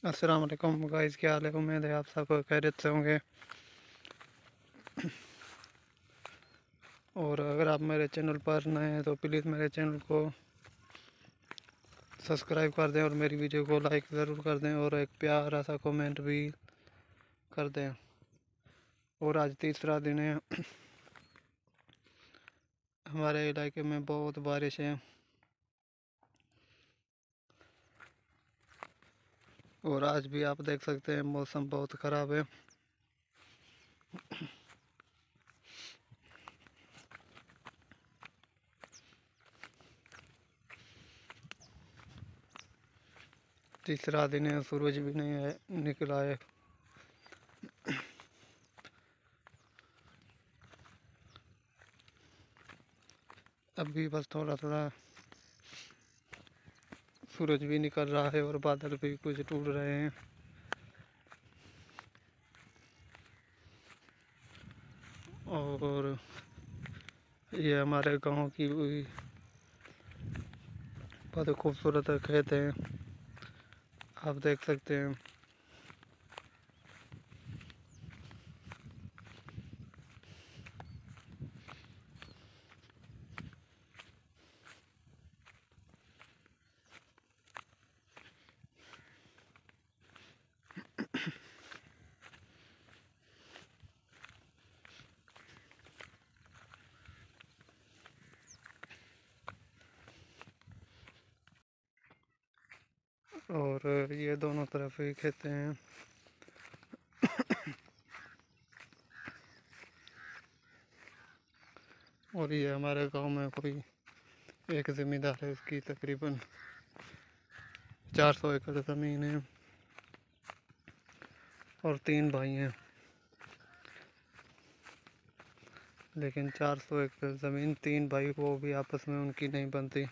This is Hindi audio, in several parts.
अस्सलाम वालेकुम गाइस, क्या हाल है। उम्मीद है आप सब खैरियत से होंगे। और अगर आप मेरे चैनल पर नए हैं तो प्लीज़ मेरे चैनल को सब्सक्राइब कर दें और मेरी वीडियो को लाइक ज़रूर कर दें और एक प्यारा सा कमेंट भी कर दें। और आज तीसरा दिन है। हमारे इलाके में बहुत बारिश है और आज भी आप देख सकते हैं मौसम बहुत ख़राब है। तीसरा दिन है, सूरज भी नहीं है निकला है। अभी बस थोड़ा थोड़ा सूरज भी निकल रहा है और बादल भी कुछ टूट रहे हैं। और ये हमारे गांव की बहुत खूबसूरत खेत हैं, आप देख सकते हैं। और ये दोनों तरफ ही खेत हैं। और ये हमारे गांव में कोई एक ज़मींदार है, उसकी तकरीबन 400 एकड़ ज़मीन है और 3 भाई हैं। लेकिन 400 एकड़ ज़मीन 3 भाई, वो भी आपस में उनकी नहीं बनती।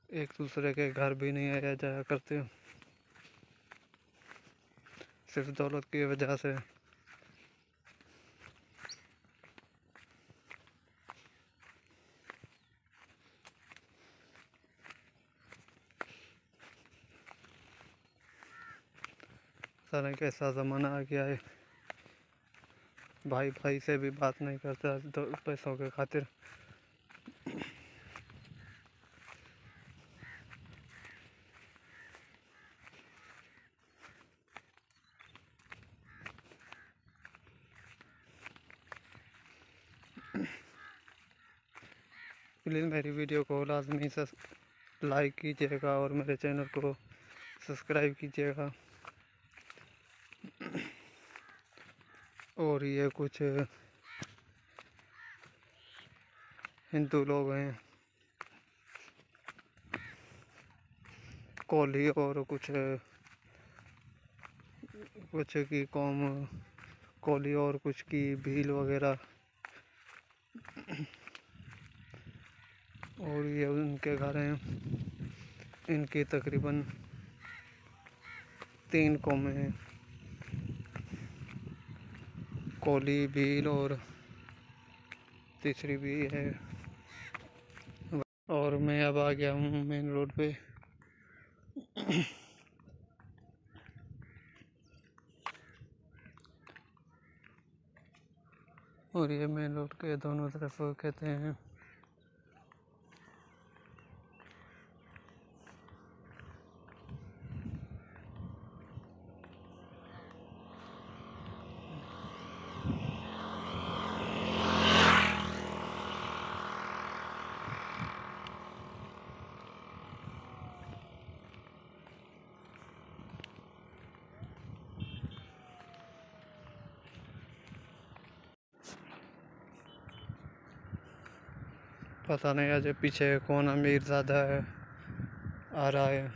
एक दूसरे के घर भी नहीं आया जाया करते, सिर्फ दौलत की वजह से। सारा कैसा ज़माना आ गया है, भाई भाई से भी बात नहीं करता पैसों के खातिर। प्लीज़ मेरी वीडियो को लाजमी से लाइक कीजिएगा और मेरे चैनल को सब्सक्राइब कीजिएगा। और ये कुछ हिंदू लोग हैं, कोली, और कुछ की कौम कोली और कुछ की भील वगैरह। और ये उनके घर हैं। इनकी तकरीबन 3 कौमें हैं, कोली, भील और तीसरी भी है। और मैं अब आ गया हूँ मेन रोड पे। और ये मेन रोड के दोनों तरफ कहते हैं। पता नहीं आज पीछे कौन अमीरज़ादा है आ रहा है।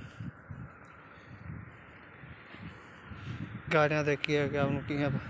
गाड़ियाँ देखिए क्या उनकी अब।